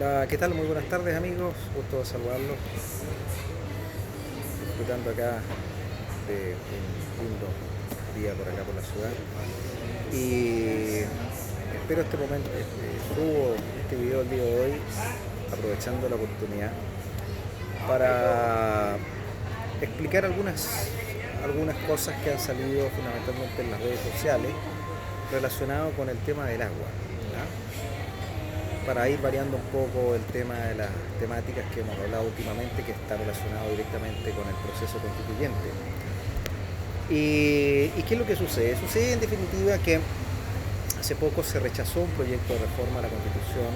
Hola, ¿qué tal? Muy buenas tardes amigos, gusto saludarlos, disfrutando acá de un lindo día por acá por la ciudad y espero este momento, subo este video el día de hoy aprovechando la oportunidad para explicar algunas cosas que han salido fundamentalmente en las redes sociales relacionado con el tema del agua, ¿ya? Para ir variando un poco el tema de las temáticas que hemos hablado últimamente, que está relacionado directamente con el proceso constituyente. ¿Y qué es lo que sucede? Sucede en definitiva que hace poco se rechazó un proyecto de reforma a la Constitución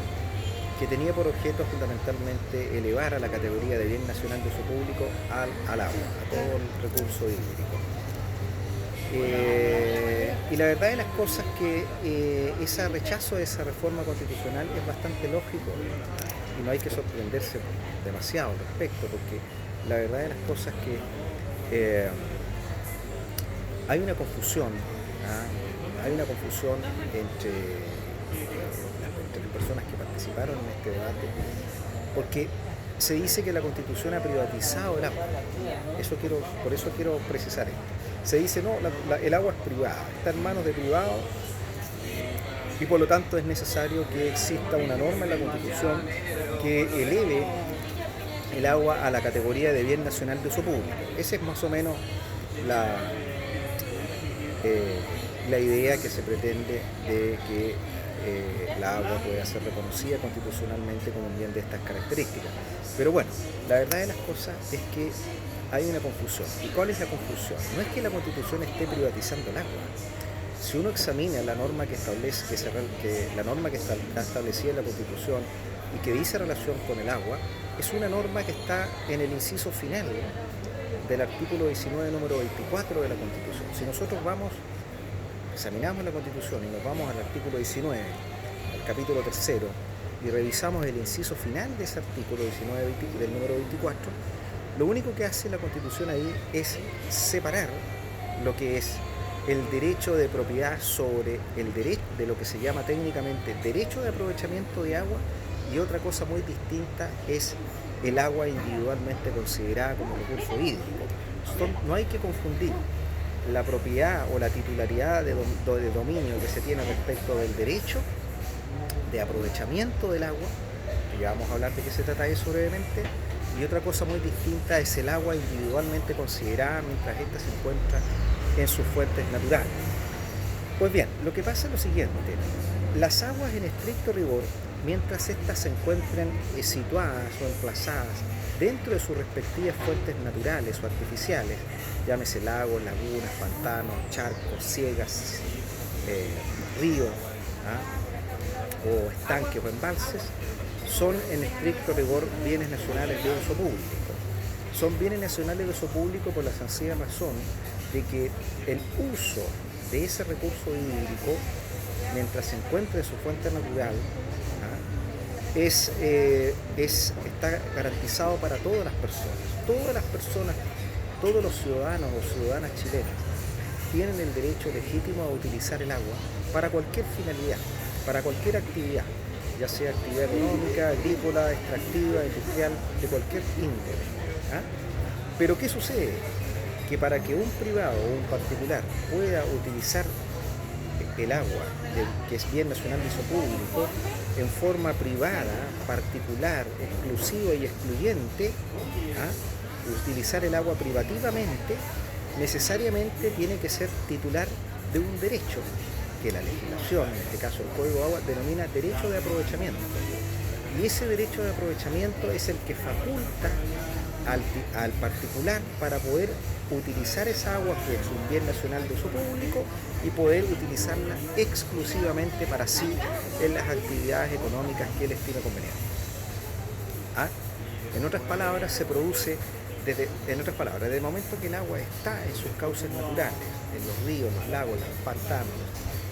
que tenía por objeto fundamentalmente elevar a la categoría de bien nacional de uso público al agua, a todo el recurso hídrico. Y la verdad de las cosas que ese rechazo de esa reforma constitucional es bastante lógico y no hay que sorprenderse demasiado al respecto, porque la verdad de las cosas que hay una confusión, ¿ah? Hay una confusión entre las personas que participaron en este debate, porque se dice que la Constitución ha privatizado el agua. Por eso quiero precisar esto. Se dice, no, el agua es privada, está en manos de privados y por lo tanto es necesario que exista una norma en la Constitución que eleve el agua a la categoría de bien nacional de uso público. Esa es más o menos la idea que se pretende de que la agua pueda ser reconocida constitucionalmente como un bien de estas características. Pero bueno, la verdad de las cosas es que hay una confusión. ¿Y cuál es la confusión? No es que la Constitución esté privatizando el agua. Si uno examina la norma que establece, la norma que está establecida en la Constitución y que dice relación con el agua, es una norma que está en el inciso final del artículo 19, número 24 de la Constitución. Si nosotros examinamos la Constitución y nos vamos al artículo 19, al capítulo 3, y revisamos el inciso final de ese artículo 19 del número 24, lo único que hace la Constitución ahí es separar lo que es el derecho de propiedad sobre el derecho de lo que se llama técnicamente derecho de aprovechamiento de agua, y otra cosa muy distinta es el agua individualmente considerada como recurso hídrico. No hay que confundir la propiedad o la titularidad de dominio que se tiene respecto del derecho de aprovechamiento del agua, y ya vamos a hablar de qué se trata eso brevemente, y otra cosa muy distinta es el agua individualmente considerada mientras ésta se encuentra en sus fuentes naturales. Pues bien, lo que pasa es lo siguiente: las aguas en estricto rigor, mientras éstas se encuentren situadas o emplazadas dentro de sus respectivas fuentes naturales o artificiales, llámese lagos, lagunas, pantanos, charcos, ciegas, ríos, o estanques o embalses, son en estricto rigor bienes nacionales de uso público. Son bienes nacionales de uso público por la sencilla razón de que el uso de ese recurso hídrico, mientras se encuentre en su fuente natural, está garantizado para todas las personas. Todas las personas, todos los ciudadanos o ciudadanas chilenas tienen el derecho legítimo a utilizar el agua para cualquier finalidad, para cualquier actividad, ya sea actividad económica, agrícola, extractiva, industrial, de cualquier índole. Pero ¿qué sucede? Que para que un privado o un particular pueda utilizar el agua, que es bien nacional de uso público, en forma privada, particular, exclusiva y excluyente, utilizar el agua privativamente, necesariamente tiene que ser titular de un derecho que la legislación, en este caso el Código de Agua, denomina derecho de aprovechamiento. Y ese derecho de aprovechamiento es el que faculta al particular para poder utilizar esa agua, que es un bien nacional de uso público, y poder utilizarla exclusivamente para sí en las actividades económicas que él estime conveniente. En otras palabras, desde el momento que el agua está en sus cauces naturales, en los ríos, los lagos, los pantanos,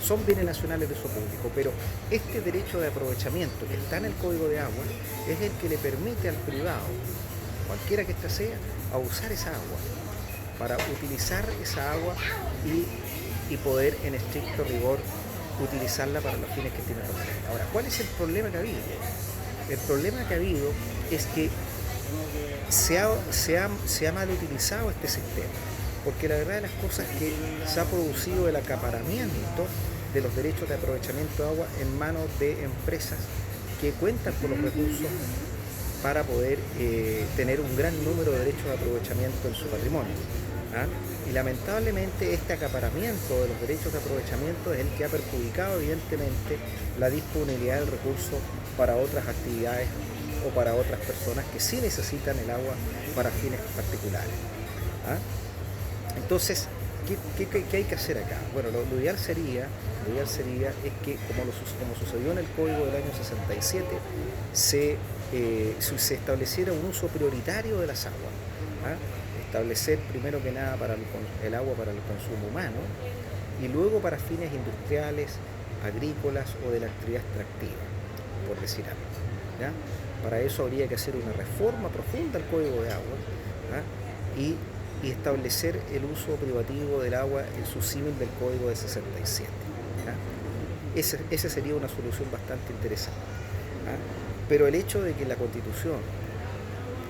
son bienes nacionales de uso público, pero este derecho de aprovechamiento que está en el Código de Agua es el que le permite al privado, cualquiera que ésta sea, a usar esa agua, para utilizar esa agua y poder en estricto rigor utilizarla para los fines que tiene conveniente. Ahora, ¿cuál es el problema que ha habido? El problema que ha habido es que se ha mal utilizado este sistema, porque la verdad de las cosas es que se ha producido el acaparamiento de los derechos de aprovechamiento de agua en manos de empresas que cuentan con los recursos para poder tener un gran número de derechos de aprovechamiento en su patrimonio. ¿Ah? Y lamentablemente este acaparamiento de los derechos de aprovechamiento es el que ha perjudicado evidentemente la disponibilidad del recurso para otras actividades o para otras personas que sí necesitan el agua para fines particulares. ¿Ah? Entonces, ¿qué hay que hacer acá? Bueno, lo ideal sería es que, como sucedió en el Código del año 67, se estableciera un uso prioritario de las aguas. ¿Ah? Establecer primero que nada para el agua para el consumo humano y luego para fines industriales, agrícolas o de la actividad extractiva, por decir algo. ¿Ya? Para eso habría que hacer una reforma profunda al Código de Agua, ¿ah? y establecer el uso privativo del agua en su símil del Código de 67. ¿Ah? Esa sería una solución bastante interesante. ¿Ah? Pero el hecho de que la Constitución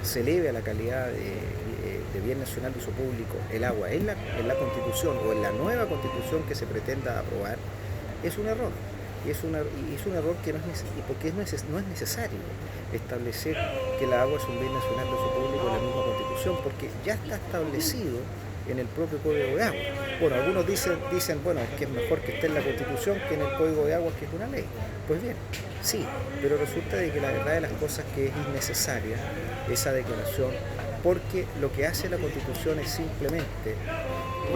se eleve a la calidad de bien nacional de uso público el agua en la Constitución o en la nueva Constitución que se pretenda aprobar es un error. Y es un error que no es necesario establecer que el agua es un bien nacional de uso público en la misma Constitución, porque ya está establecido en el propio Código de Agua. Bueno, algunos dicen bueno, es que es mejor que esté en la Constitución que en el Código de Agua, que es una ley. Pues bien, sí, pero resulta de que la verdad de las cosas que es innecesaria esa declaración, porque lo que hace la Constitución es simplemente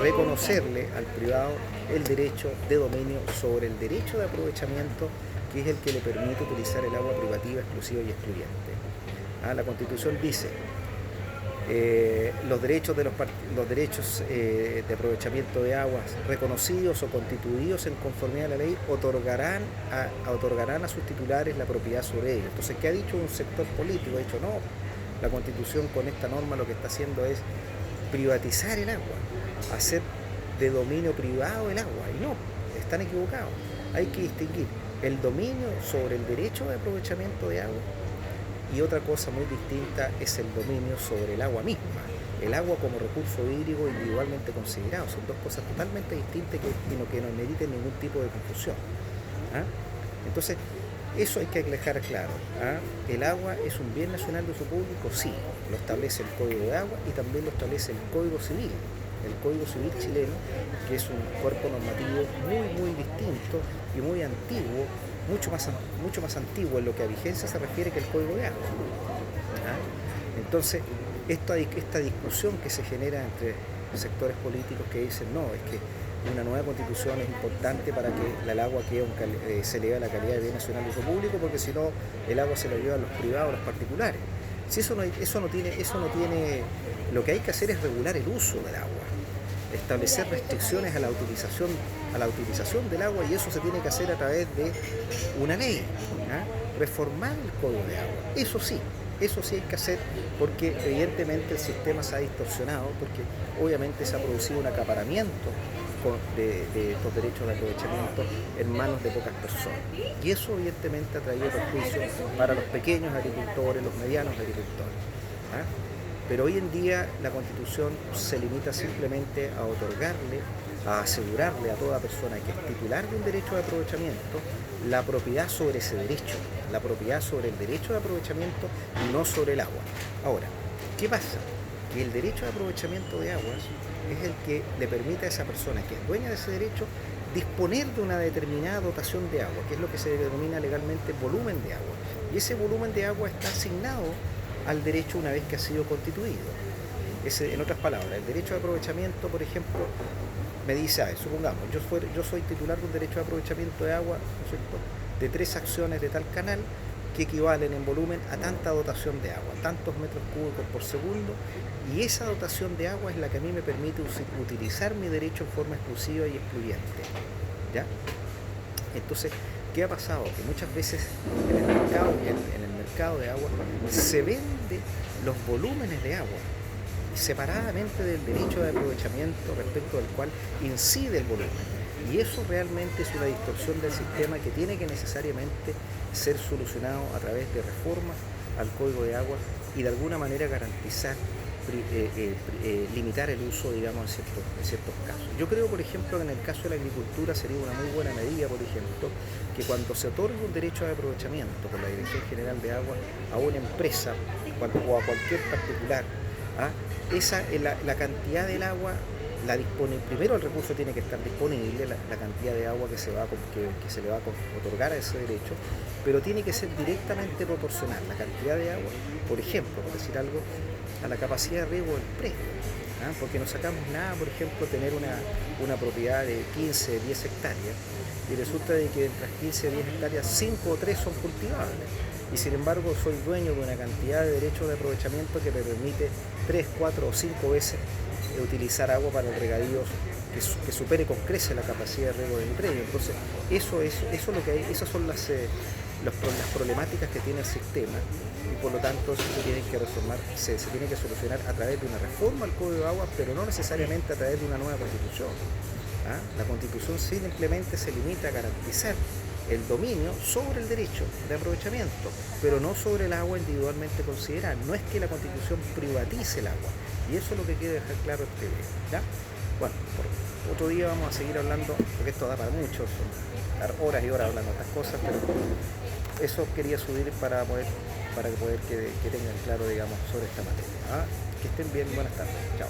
reconocerle al privado el derecho de dominio sobre el derecho de aprovechamiento, que es el que le permite utilizar el agua privativa, exclusiva y excluyente. La Constitución dice los derechos de aprovechamiento de aguas reconocidos o constituidos en conformidad a la ley otorgarán a sus titulares la propiedad sobre ellos. Entonces, ¿qué ha dicho un sector político? Ha dicho, no, la Constitución con esta norma lo que está haciendo es privatizar el agua, hacer de dominio privado el agua. Y no, están equivocados. Hay que distinguir el dominio sobre el derecho de aprovechamiento de agua y otra cosa muy distinta es el dominio sobre el agua misma, el agua como recurso hídrico individualmente considerado. Son dos cosas totalmente distintas que no meriten ningún tipo de confusión. ¿Ah? Entonces, eso hay que dejar claro. ¿Ah? El agua es un bien nacional de uso público, sí, lo establece el Código de Agua y también lo establece el Código Civil. El Código Civil chileno, que es un cuerpo normativo muy distinto y muy antiguo, mucho más antiguo en lo que a vigencia se refiere que el Código de Agua. ¿Ah? Entonces, esta discusión que se genera entre sectores políticos que dicen, no, es que una nueva constitución es importante para que el agua se eleve a la calidad de bien nacional de uso público, porque si no, el agua se lo llevan los privados, los particulares. Si eso no tiene, lo que hay que hacer es regular el uso del agua, establecer restricciones a la utilización del agua, y eso se tiene que hacer a través de una ley, ¿ah? Reformar el Código de Agua. Eso sí hay que hacer, porque evidentemente el sistema se ha distorsionado, porque obviamente se ha producido un acaparamiento de estos derechos de aprovechamiento en manos de pocas personas. Y eso evidentemente ha traído perjuicios para los pequeños agricultores, los medianos agricultores. ¿Ah? Pero hoy en día la Constitución se limita simplemente a asegurarle a toda persona que es titular de un derecho de aprovechamiento la propiedad sobre ese derecho, la propiedad sobre el derecho de aprovechamiento y no sobre el agua. Ahora, ¿qué pasa? Que el derecho de aprovechamiento de aguas es el que le permite a esa persona que es dueña de ese derecho disponer de una determinada dotación de agua, que es lo que se denomina legalmente volumen de agua. Y ese volumen de agua está asignado al derecho una vez que ha sido constituido. En otras palabras, el derecho de aprovechamiento, por ejemplo, me dice, supongamos, yo soy titular de un derecho de aprovechamiento de agua, ¿no es cierto?, de 3 acciones de tal canal que equivalen en volumen a tanta dotación de agua, tantos metros cúbicos por segundo, y esa dotación de agua es la que a mí me permite utilizar mi derecho en forma exclusiva y excluyente. ¿Ya? Entonces, ¿qué ha pasado? Que muchas veces en el mercado de agua se vende los volúmenes de agua separadamente del derecho de aprovechamiento respecto del cual incide el volumen. Y eso realmente es una distorsión del sistema que tiene que necesariamente ser solucionado a través de reformas al Código de Agua y de alguna manera garantizar, limitar el uso, digamos, en ciertos casos. Yo creo, por ejemplo, que en el caso de la agricultura sería una muy buena medida, por ejemplo, que cuando se otorgue un derecho de aprovechamiento por la Dirección General de Agua a una empresa o a cualquier particular, ¿ah? La cantidad del agua la dispone, primero el recurso tiene que estar disponible, la cantidad de agua que se le va a otorgar a ese derecho, pero tiene que ser directamente proporcional la cantidad de agua, por ejemplo, por decir algo, a la capacidad de riego del predio. ¿Ah? Porque no sacamos nada, por ejemplo, tener una propiedad de 15, 10 hectáreas y resulta de que de las 15 o 10 hectáreas 5 o 3 son cultivables y sin embargo soy dueño de una cantidad de derechos de aprovechamiento que me permite 3, 4 o 5 veces utilizar agua para el regadío que supere con creces la capacidad de riego del predio. Entonces eso lo que hay, esas son las problemáticas que tiene el sistema y por lo tanto eso se tiene que reformar, se tiene que solucionar a través de una reforma al Código de Agua, pero no necesariamente a través de una nueva constitución. ¿Ah? La constitución simplemente se limita a garantizar el dominio sobre el derecho de aprovechamiento, pero no sobre el agua individualmente considerada. No es que la constitución privatice el agua, y eso es lo que quiere dejar claro este video, ¿ya? Bueno, por otro día vamos a seguir hablando, porque esto da para mucho, son horas y horas hablando de estas cosas, pero eso quería subir para que tengan claro, digamos, sobre esta materia. ¿Ah? Que estén bien, buenas tardes, chao.